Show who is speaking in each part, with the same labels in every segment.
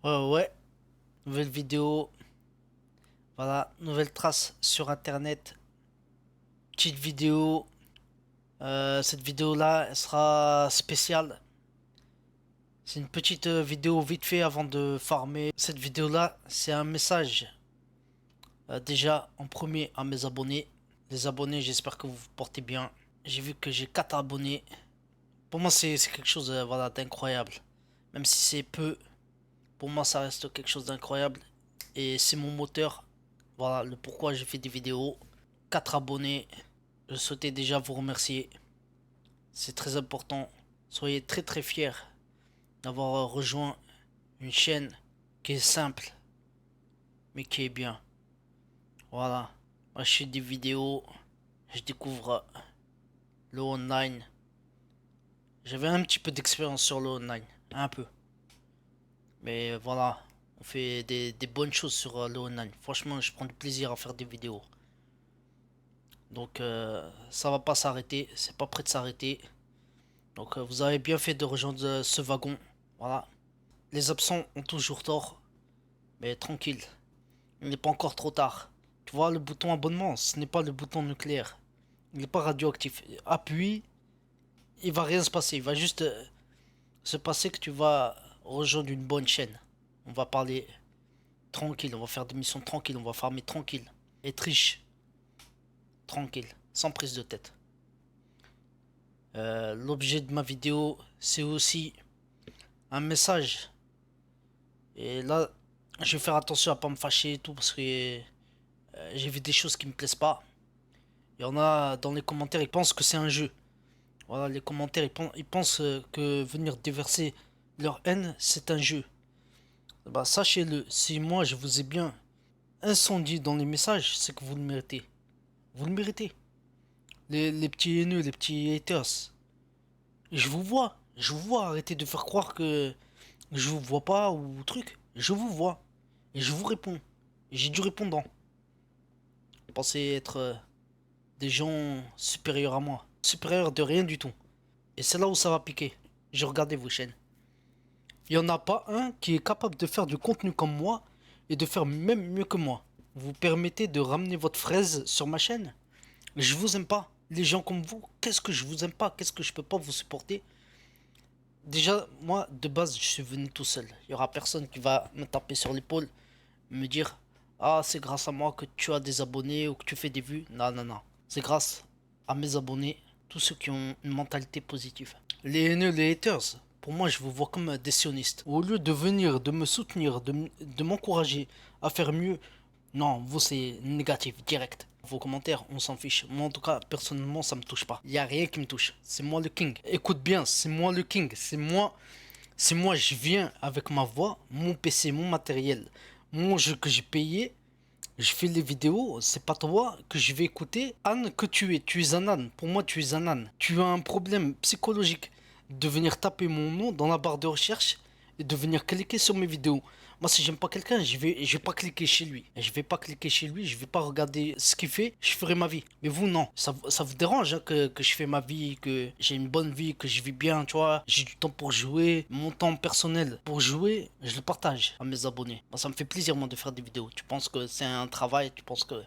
Speaker 1: Ouais, nouvelle vidéo. Voilà, nouvelle trace sur internet. Petite vidéo. Cette vidéo-là, elle sera spéciale. C'est une petite vidéo vite fait avant de farmer. Cette vidéo-là, c'est un message. Déjà, en premier, à mes abonnés. Les abonnés, j'espère que vous vous portez bien. J'ai vu que j'ai 4 abonnés. Pour moi, c'est quelque chose voilà, d'incroyable. Même si c'est peu, pour moi, ça reste quelque chose d'incroyable. Et c'est mon moteur. Voilà le pourquoi j'ai fait des vidéos. 4 abonnés. Je souhaitais déjà vous remercier. C'est très important. Soyez très très fiers d'avoir rejoint une chaîne qui est simple, mais qui est bien. Voilà. Moi je fais des vidéos. Je découvre le online. J'avais un petit peu d'expérience sur le online. Un peu. Mais voilà. On fait des bonnes choses sur le online. Franchement, je prends du plaisir à faire des vidéos. Donc ça va pas s'arrêter. C'est pas prêt de s'arrêter. Donc vous avez bien fait de rejoindre ce wagon. Voilà. Les absents ont toujours tort. Mais tranquille. Il n'est pas encore trop tard. Tu vois le bouton abonnement, ce n'est pas le bouton nucléaire. Il n'est pas radioactif. Appuie, il va rien se passer. Il va juste se passer que tu vas rejoindre une bonne chaîne. On va parler tranquille. On va faire des missions tranquilles. On va farmer tranquille. Et triche. Tranquille. Sans prise de tête. L'objet de ma vidéo, c'est aussi un message. Et là, je vais faire attention à pas me fâcher et tout parce que j'ai vu des choses qui me plaisent pas. Il y en a dans les commentaires, ils pensent que c'est un jeu. Voilà, les commentaires, ils pensent que venir déverser leur haine, c'est un jeu. Bah, sachez-le, si moi je vous ai bien incendié dans les messages, c'est que vous le méritez. Vous le méritez. Les petits haineux, les petits haters. Et je vous vois, arrêtez de faire croire que je vous vois pas ou truc. Je vous vois. Et je vous réponds. Et j'ai du répondant. Vous pensez être des gens supérieurs à moi. Supérieurs de rien du tout. Et c'est là où ça va piquer. J'ai regardé vos chaînes. Il n'y en a pas un qui est capable de faire du contenu comme moi et de faire même mieux que moi. Vous permettez de ramener votre fraise sur ma chaîne? Je vous aime pas. Les gens comme vous, qu'est-ce que je vous aime pas? Qu'est-ce que je peux pas vous supporter? Déjà, moi, de base, je suis venu tout seul. Il y aura personne qui va me taper sur l'épaule, me dire, ah, c'est grâce à moi que tu as des abonnés ou que tu fais des vues. Non, non, non. C'est grâce à mes abonnés, tous ceux qui ont une mentalité positive. Les haineux, les haters, pour moi, je vous vois comme des sionistes. Au lieu de venir, de me soutenir, de m'encourager à faire mieux, non, vous, c'est négatif, direct. Vos commentaires, on s'en fiche. Moi, en tout cas, personnellement, ça me touche pas. Il y a rien qui me touche. C'est moi le king. Écoute bien, c'est moi le king. C'est moi, je viens avec ma voix, mon PC, mon matériel, mon jeu que j'ai payé. Je fais les vidéos, c'est pas toi que je vais écouter. Âne que tu es un âne. Pour moi, tu es un âne. Tu as un problème psychologique de venir taper mon nom dans la barre de recherche et de venir cliquer sur mes vidéos. Moi, si j'aime pas quelqu'un, je vais pas cliquer chez lui. Et je vais pas cliquer chez lui, je vais pas regarder ce qu'il fait, je ferai ma vie. Mais vous, non. Ça vous dérange hein, que je fais ma vie, que j'ai une bonne vie, que je vis bien, tu vois. J'ai du temps pour jouer. Mon temps personnel pour jouer, je le partage à mes abonnés. Moi, ça me fait plaisir, moi, de faire des vidéos. Tu penses que c'est un travail, tu penses que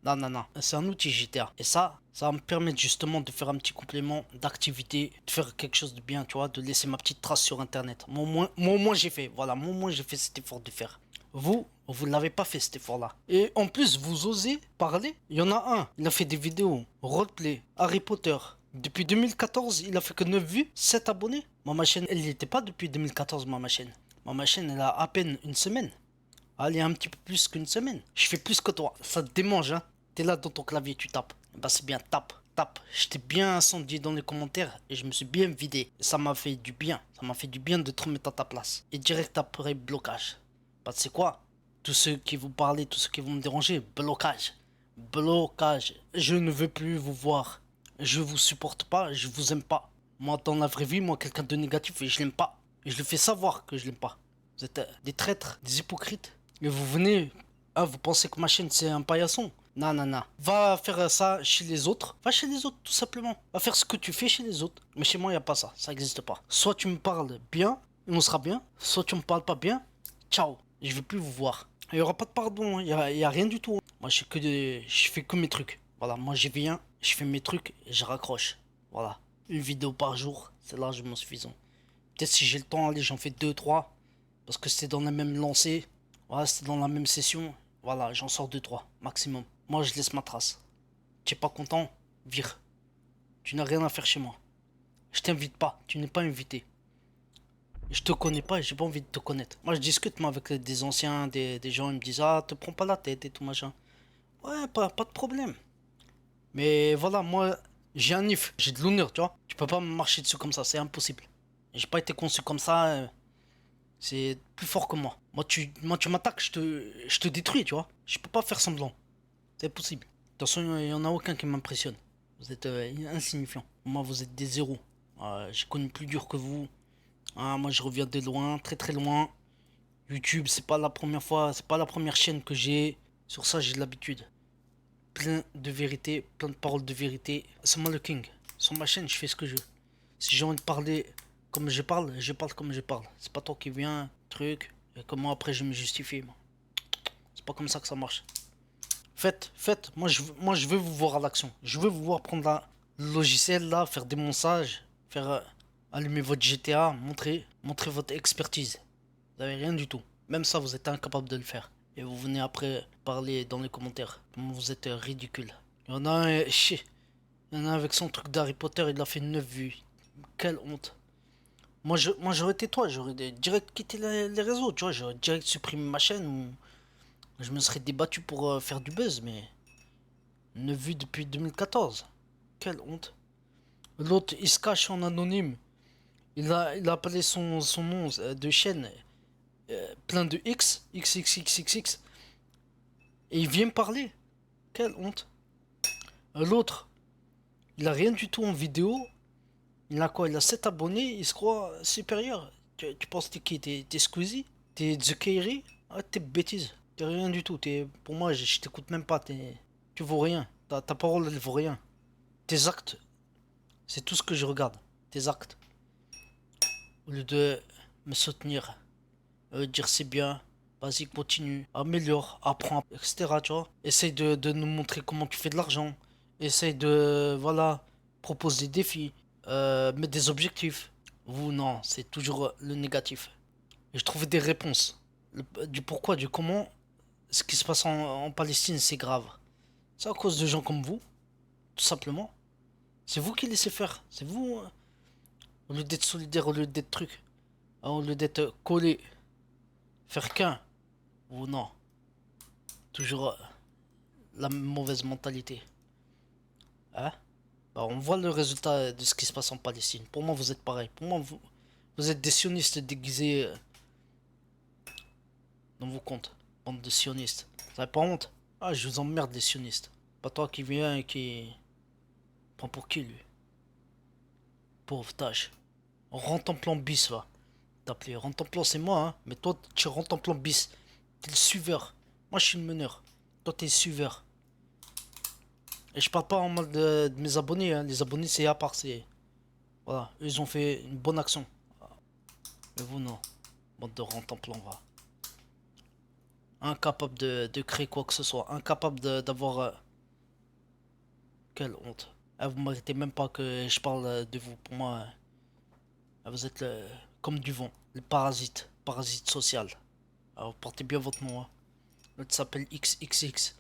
Speaker 1: non, non, non. C'est un outil GTA. Et ça va me permettre justement de faire un petit complément d'activité, de faire quelque chose de bien, tu vois, de laisser ma petite trace sur Internet. Moi, au moins j'ai fait. Voilà, moi, au moins j'ai fait cet effort de faire. Vous ne l'avez pas fait cet effort-là. Et en plus, vous osez parler. Il y en a un, il a fait des vidéos, roleplay, Harry Potter. Depuis 2014, il a fait que 9 vues, 7 abonnés. Moi, ma chaîne, elle n'y était pas depuis 2014, moi, ma chaîne. Moi, ma chaîne, elle a à peine une semaine. Allez, un petit peu plus qu'une semaine. Je fais plus que toi. Ça te démange, hein. T'es là dans ton clavier, tu tapes. Bah c'est bien, tape, tape. J'étais bien incendié dans les commentaires et je me suis bien vidé. Et ça m'a fait du bien. Ça m'a fait du bien de te remettre à ta place. Et direct après, blocage. Bah tu sais quoi? Tous ceux qui vous parlez, tous ceux qui vont me déranger, blocage. Blocage. Je ne veux plus vous voir. Je vous supporte pas, je vous aime pas. Moi, dans la vraie vie, moi, quelqu'un de négatif, et je l'aime pas. Et je le fais savoir que je l'aime pas. Vous êtes des traîtres, des hypocrites. Et vous venez, ah, vous pensez que ma chaîne c'est un paillasson? Non, non, non. Va faire ça chez les autres. Va chez les autres, tout simplement. Va faire ce que tu fais chez les autres. Mais chez moi, il n'y a pas ça. Ça n'existe pas. Soit tu me parles bien, et on sera bien. Soit tu me parles pas bien, Ciao. Je veux plus vous voir. Il y aura pas de pardon, hein. Y a rien du tout, hein. Moi, je fais que mes trucs. Voilà, moi, j'y viens, je fais mes trucs et je raccroche. Voilà. Une vidéo par jour, c'est largement suffisant. Peut-être si j'ai le temps, allez, j'en fais deux, trois. Parce que c'est dans la même lancée. Voilà, c'est dans la même session. Voilà, j'en sors deux, trois, maximum. Moi, je laisse ma trace. Tu es pas content? Vire. Tu n'as rien à faire chez moi. Je t'invite pas, tu n'es pas invité. Je te connais pas et j'ai pas envie de te connaître. Moi, je discute moi avec des anciens, des gens, ils me disent ah, te prends pas la tête et tout machin. Ouais, pas de problème. Mais voilà, moi, j'ai un if, j'ai de l'honneur, tu vois. Tu peux pas me marcher dessus comme ça, c'est impossible. J'ai pas été conçu comme ça, c'est plus fort que moi. Moi, tu m'attaques, je te détruis, tu vois. Je peux pas faire semblant, c'est impossible. De toute façon, il y en a aucun qui m'impressionne. Vous êtes insignifiant. Moi, vous êtes des zéros. J'ai connu plus dur que vous. Ah, moi, je reviens de loin, très très loin. YouTube, c'est pas la première fois, c'est pas la première chaîne que j'ai. Sur ça, j'ai de l'habitude. Plein de vérité, plein de paroles de vérité. C'est moi le king. Sur ma chaîne, je fais ce que je veux. Si j'ai envie de parler comme je parle comme je parle. C'est pas toi qui viens, truc, et comment après je me justifie, moi. C'est pas comme ça que ça marche. Faites. Moi, je veux vous voir à l'action. Je veux vous voir prendre le logiciel là, faire des montages, faire allumer votre GTA, montrer votre expertise. Vous avez rien du tout. Même ça, vous êtes incapable de le faire. Et vous venez après parler dans les commentaires. Comment vous êtes ridicule. Il y en a un, il y en a un avec son truc d'Harry Potter, il a fait 9 vues. Quelle honte. Moi j'aurais été toi, j'aurais direct quitté les réseaux, tu vois, j'aurais direct supprimé ma chaîne ou je me serais débattu pour faire du buzz, mais 9 vues depuis 2014. Quelle honte. L'autre, il se cache en anonyme. Il a appelé son nom de chaîne plein de XXXXX. Et il vient me parler. Quelle honte. L'autre, il a rien du tout en vidéo. Il a quoi? Il a 7 abonnés. Il se croit supérieur. Tu penses t'es qui? T'es Squeezie? T'es The Kairi? Ah, t'es bêtise. T'es rien du tout. Pour moi, je t'écoute même pas. Tu vaux rien. Ta parole, elle vaut rien. Tes actes, c'est tout ce que je regarde. Tes actes. Au lieu de me soutenir, dire c'est bien, vas-y, continue, améliore, apprends, etc. Tu vois. Essaye de nous montrer comment tu fais de l'argent. Essaye de, voilà, propose des défis, mettre des objectifs. Vous, non, c'est toujours le négatif. Et je trouvais des réponses. Du pourquoi, du comment, ce qui se passe en Palestine, c'est grave. C'est à cause de gens comme vous, tout simplement. C'est vous qui laissez faire. C'est vous, au lieu d'être solidaire, au lieu d'être truc, au lieu d'être collé, faire qu'un, ou non. Toujours la mauvaise mentalité. Hein? Bah, on voit le résultat de ce qui se passe en Palestine. Pour moi, vous êtes pareil. Pour moi, vous êtes des sionistes déguisés dans vos comptes. Bande de sionistes. Vous avez pas honte? Ah, je vous emmerde, les sionistes. Pas toi qui viens et qui prend pour qui, lui? Pauvre tâche. Rentre en plan bis, va. T'appeler. Rentre en plan, c'est moi, hein. Mais toi, tu rentres en plan bis. T'es le suiveur. Moi, je suis le meneur. Toi, t'es le suiveur. Et je parle pas en mal de mes abonnés, hein. Les abonnés, c'est à part, c'est. Voilà, eux, ils ont fait une bonne action. Mais vous, non. Bande de rente en plan, va. Incapable de créer quoi que ce soit. Incapable d'avoir. Quelle honte. Ah, vous méritez même pas que je parle de vous. Pour moi, vous êtes comme du vent. Le parasite. Parasite social. Alors, portez bien votre nom, hein. L'autre s'appelle XXX.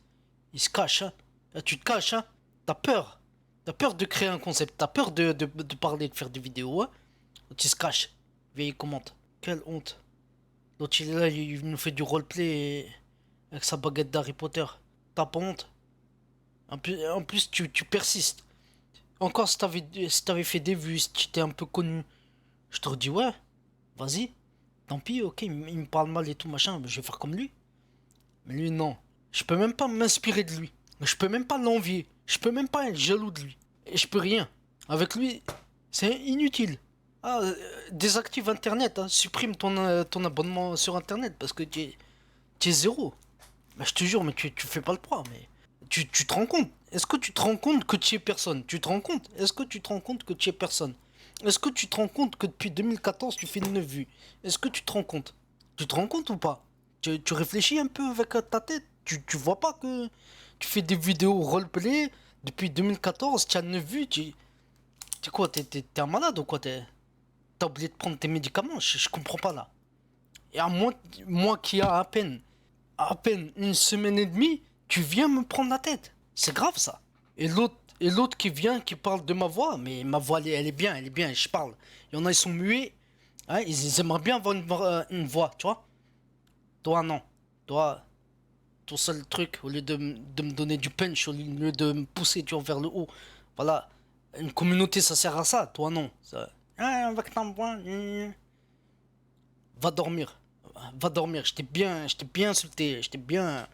Speaker 1: Il se cache, hein. Là, tu te caches, hein. T'as peur. T'as peur de créer un concept. T'as peur de parler, de faire des vidéos, hein. L'autre, il se cache. Vieille commente. Quelle honte. L'autre, il est là, il nous fait du roleplay avec sa baguette d'Harry Potter. T'as pas honte. En plus tu persistes. Encore si t'avais fait des vues, si tu t'es un peu connu, je te redis ouais, vas-y. Tant pis, ok, il me parle mal et tout machin, je vais faire comme lui. Mais lui, non. Je peux même pas m'inspirer de lui. Je peux même pas l'envier. Je peux même pas être jaloux de lui. Et je peux rien. Avec lui, c'est inutile. Ah, désactive Internet, hein. Supprime ton abonnement sur Internet parce que tu es zéro. Bah, je te jure, mais tu fais pas le poids, mais tu te rends compte? Est-ce que tu te rends compte que tu es personne? Tu te rends compte? Est-ce que tu te rends compte que tu es personne? Est-ce que tu te rends compte que depuis 2014 tu fais 9 vues? Est-ce que tu te rends compte? Tu te rends compte ou pas? Tu réfléchis un peu avec ta tête. Tu vois pas que tu fais des vidéos roleplay depuis 2014, tu as 9 vues, t'es quoi, t'es un malade ou quoi? T'as oublié de prendre tes médicaments? Je comprends pas là. Et à moi qui a à peine une semaine et demie, tu viens me prendre la tête. C'est grave ça. Et l'autre qui vient, qui parle de ma voix, mais ma voix elle est bien, je parle. Il y en a, ils sont muets. Hein, ils aimeraient bien avoir une voix, tu vois. Toi, non. Toi, ton seul truc, au lieu de me donner du punch, au lieu de me pousser, tu vois, vers le haut. Voilà. Une communauté, ça sert à ça. Toi, non. Avec ta voix. Va dormir. Va dormir. Je t'ai bien insulté. Je t'ai bien.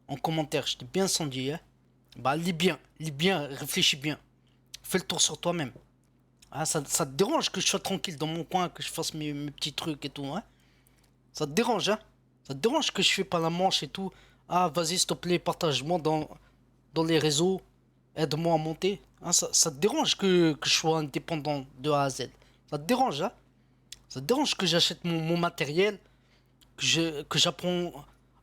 Speaker 1: En commentaire, je t'ai bien sondier. Hein. Bah, lis bien, réfléchis bien. Fais le tour sur toi-même. Ah, ça te dérange que je sois tranquille dans mon coin, que je fasse mes petits trucs et tout, hein? Ça te dérange, hein? Ça te dérange que je fais pas la manche et tout? Ah, vas-y, s'il te plaît, partage-moi dans les réseaux. Aide-moi à monter. Hein, ça te dérange que je sois indépendant de A à Z? Ça te dérange, hein? Ça te dérange que j'achète mon matériel, que j'apprends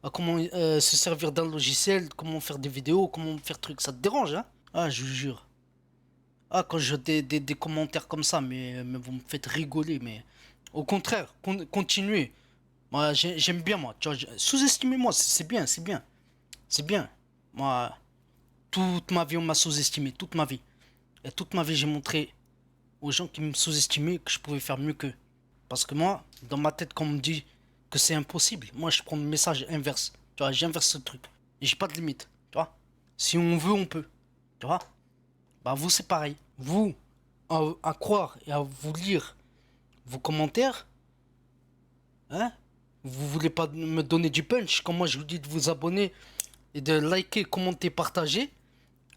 Speaker 1: à comment se servir d'un logiciel, comment faire des vidéos, comment faire trucs. Ça te dérange, hein? Ah, je vous jure. Ah, quand je des commentaires comme ça, mais vous me faites rigoler, mais au contraire, continuez. Moi, j'aime bien, moi. Tu vois, sous-estimez-moi, c'est bien, c'est bien. C'est bien. Moi, toute ma vie, on m'a sous-estimé, toute ma vie. Et toute ma vie, j'ai montré aux gens qui me sous-estimaient que je pouvais faire mieux qu'eux. Parce que moi, dans ma tête, quand on me dit que c'est impossible, moi, je prends le message inverse. Tu vois, j'inverse ce truc. Et j'ai pas de limite. Tu vois, si on veut, on peut. Tu vois, bah, vous, c'est pareil. Vous, à croire et à vous lire vos commentaires, hein, vous voulez pas me donner du punch quand moi je vous dis de vous abonner et de liker, commenter, partager,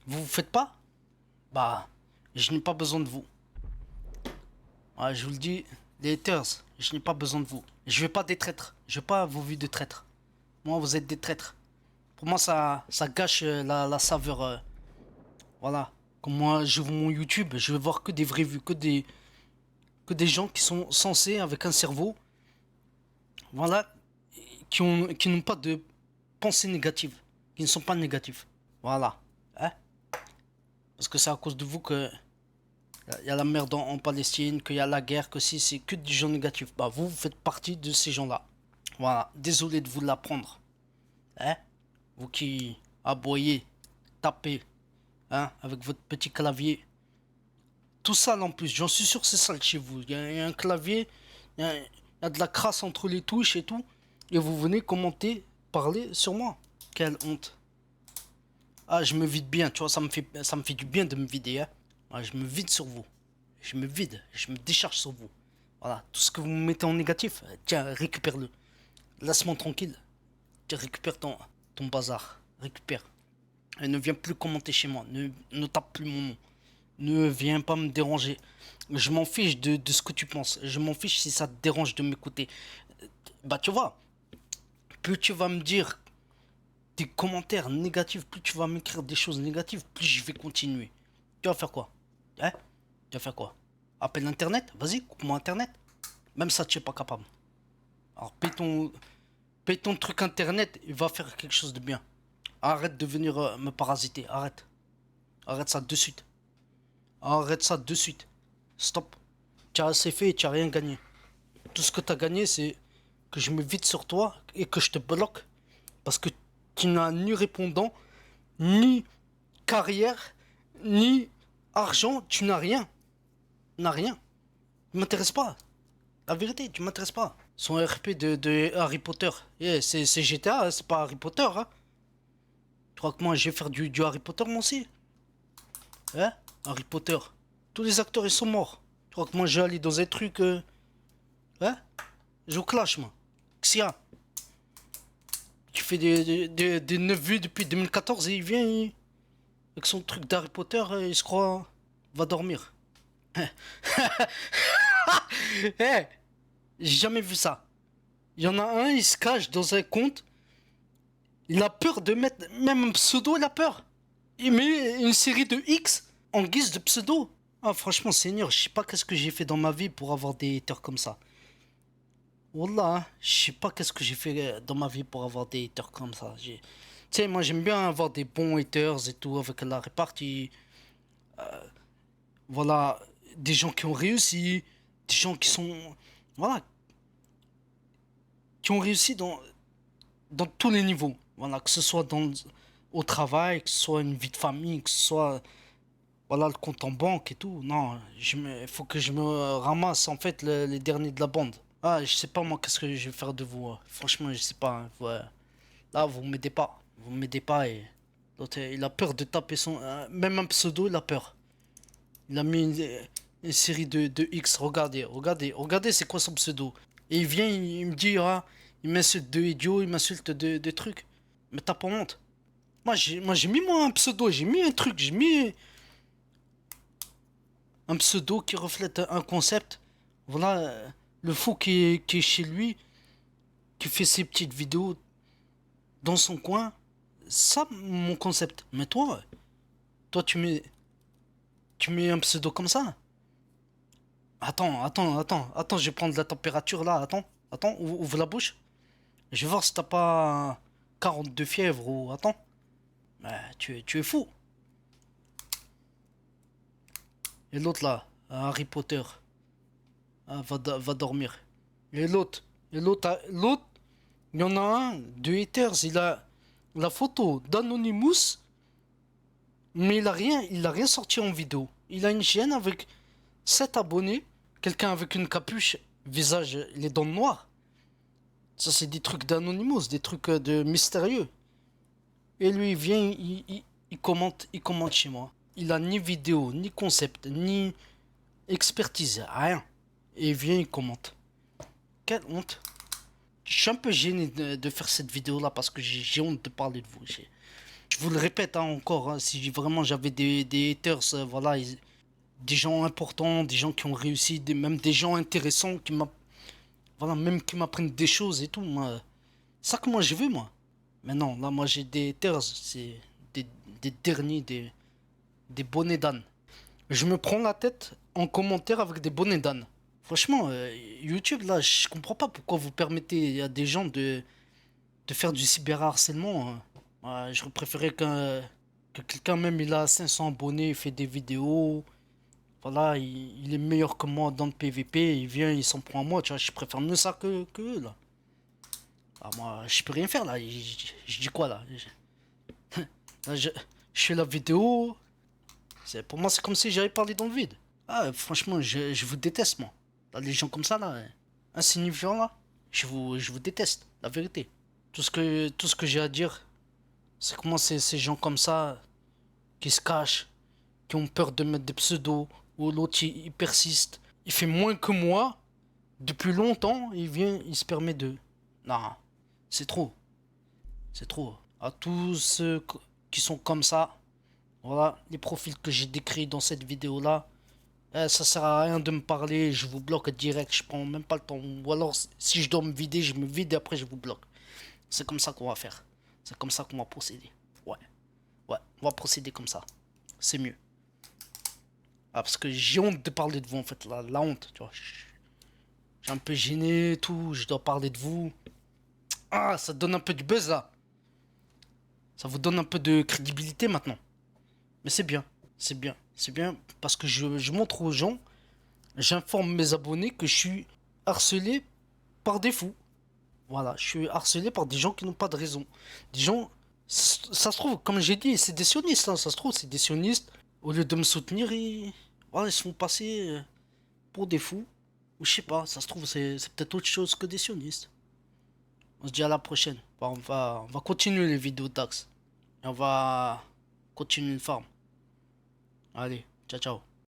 Speaker 1: vous faites pas? Bah, je n'ai pas besoin de vous. Ouais, je vous le dis, les haters, je n'ai pas besoin de vous. Je veux pas des traîtres. Je veux pas vos vues de traîtres. Moi, vous êtes des traîtres. Pour moi, ça gâche la saveur. Voilà. Comme moi, j'ouvre mon YouTube, je veux voir que des vraies vues, que des gens qui sont censés, avec un cerveau, voilà, qui n'ont pas de pensée négative, qui ne sont pas négatifs. Voilà. Hein? Parce que c'est à cause de vous que il y a la merde en Palestine, qu'il y a la guerre, que si c'est que des gens négatifs. Bah vous faites partie de ces gens-là. Voilà. Désolé de vous l'apprendre. Hein? Vous qui aboyez, tapez, hein, avec votre petit clavier. Tout sale en plus, j'en suis sûr que c'est sale chez vous. Il y a un clavier, il y a de la crasse entre les touches et tout. Et vous venez commenter, parler sur moi. Quelle honte. Ah, je me vide bien, tu vois, ça me fait du bien de me vider, hein. Ah, je me vide sur vous. Je me vide, je me décharge sur vous. Voilà, tout ce que vous me mettez en négatif, tiens, récupère-le. Laisse-moi tranquille. Tiens, récupère ton bazar. Récupère. Et ne viens plus commenter chez moi. Ne tape plus mon nom. Ne viens pas me déranger. Je m'en fiche de ce que tu penses. Je m'en fiche si ça te dérange de m'écouter. Bah, tu vois, plus tu vas me dire des commentaires négatifs, plus tu vas m'écrire des choses négatives, plus je vais continuer. Tu vas faire quoi? Hein? Tu vas faire quoi? Appelle Internet? Vas-y, coupe-moi Internet. Même ça, tu n'es pas capable. Alors, paye ton truc Internet, il va faire quelque chose de bien. Arrête de venir me parasiter. Arrête. Arrête ça de suite. Arrête ça de suite. Stop. Tu as assez fait et tu n'as rien gagné. Tout ce que tu as gagné, c'est que je me vide sur toi et que je te bloque. Parce que tu n'as ni répondant, ni carrière, ni argent. Tu n'as rien. Tu n'as rien. Tu m'intéresses pas. La vérité, tu m'intéresses pas. Son RP de Harry Potter. Yeah, c'est GTA, hein, c'est pas Harry Potter. Hein. Tu crois que moi, je vais faire du Harry Potter, moi aussi? Hein? Harry Potter. Tous les acteurs, ils sont morts. Tu crois que moi, je vais aller dans un truc... Hein? Je clash, moi. Xia. Tu fais des 9 vues depuis 2014 et il vient avec son truc d'Harry Potter, il se croit... Va dormir. Eh, j'ai jamais vu ça. Il y en a un, il se cache dans un compte. Il a peur de mettre... Même un pseudo, il a peur. Il met une série de X en guise de pseudo. Ah, franchement, Seigneur, je sais pas qu'est-ce que j'ai fait dans ma vie pour avoir des haters comme ça. Wallah, hein, je sais pas qu'est-ce que j'ai fait dans ma vie pour avoir des haters comme ça. Tu sais, moi j'aime bien avoir des bons haters et tout avec la répartie. Voilà, des gens qui ont réussi, des gens qui sont. Voilà, qui ont réussi dans tous les niveaux. Voilà, que ce soit au travail, que ce soit une vie de famille, que ce soit voilà, le compte en banque et tout. Non, il faut que je me ramasse en fait les derniers de la bande. Ah, je sais pas moi qu'est-ce que je vais faire de vous, hein. Franchement, je sais pas, hein. Ouais. Là, vous m'aidez pas. Vous m'aidez pas et l'autre, il a peur de taper son. Même un pseudo, il a peur. Il a mis une série de X. Regardez, regardez, regardez, c'est quoi son pseudo. Et il vient, il me dit, ah, il m'insulte de idiot, il m'insulte de trucs. Mais t'as pas honte. Moi, j'ai mis moi un pseudo, j'ai mis un truc, j'ai mis un pseudo qui reflète un concept. Voilà, le fou qui est chez lui, qui fait ses petites vidéos dans son coin. Ça, mon concept. Mais toi, tu mets un pseudo comme ça. Attends, je vais prendre la température là. Attends, ouvre la bouche. Je vais voir si t'as pas 42 fièvre ou. Attends. Tu es fou. Et l'autre là, Harry Potter, va dormir. Et l'autre, il y en a un de haters, il a la photo d'Anonymous, mais il a rien sorti en vidéo. Il a une chaîne avec 7 abonnés, quelqu'un avec une capuche, visage, les dents noires. Ça, c'est des trucs d'Anonymous, des trucs de mystérieux. Et lui, il vient, il commente chez moi. Il a ni vidéo, ni concept, ni expertise, rien. Et il vient, il commente. Quelle honte. Je suis un peu gêné de faire cette vidéo là parce que j'ai honte de parler de vous. Je vous le répète, hein, encore, hein, si vraiment j'avais des haters, voilà, des gens importants, des gens qui ont réussi, même des gens intéressants voilà, même qui m'apprennent des choses et tout. Moi, c'est ça que moi je veux, moi. Mais non, là, moi j'ai des haters, c'est des, des derniers, des bonnets d'âne. Je me prends la tête en commentaire avec des bonnets d'âne. Franchement, YouTube, là, je comprends pas pourquoi vous permettez à des gens de faire du cyberharcèlement, hein. J'aurais préféré que quelqu'un, même il a 500 abonnés, il fait des vidéos. Voilà, il est meilleur que moi dans le PVP, il vient, il s'en prend à moi, tu vois, je préfère mieux ça que eux, là. Ah, moi, je peux rien faire, là. Je dis quoi, là? Là, je fais la vidéo. Pour moi, c'est comme si j'avais parlé dans le vide. Ah, franchement, je vous déteste, moi. Là, les gens comme ça, là, insignifiants, là, je vous déteste, la vérité. Tout ce que j'ai à dire, c'est comment ces gens comme ça, qui se cachent, qui ont peur de mettre des pseudos, ou l'autre, il persiste. Il fait moins que moi, depuis longtemps, il vient, il se permet de. Non, c'est trop. C'est trop. À tous ceux qui sont comme ça, voilà, les profils que j'ai décrits dans cette vidéo-là, ça sert à rien de me parler, je vous bloque direct, je prends même pas le temps. Ou alors, si je dois me vider, je me vide et après je vous bloque. C'est comme ça qu'on va faire. C'est comme ça qu'on va procéder. Ouais, ouais, on va procéder comme ça. C'est mieux. Ah, parce que j'ai honte de parler de vous en fait, la honte, tu vois. J'ai un peu gêné et tout, je dois parler de vous. Ah, ça donne un peu du buzz là. Ça vous donne un peu de crédibilité maintenant. Mais c'est bien, c'est bien, c'est bien parce que je montre aux gens, j'informe mes abonnés que je suis harcelé par des fous. Voilà, je suis harcelé par des gens qui n'ont pas de raison. Des gens, ça se trouve, comme j'ai dit, c'est des sionistes, hein, ça se trouve, c'est des sionistes. Au lieu de me soutenir, voilà, ils se font passer pour des fous. Ou je sais pas, ça se trouve, c'est peut-être autre chose que des sionistes. On se dit à la prochaine. Bon, on va continuer les vidéos d'Axe. Et on va continuer le farm. Allez, ciao ciao.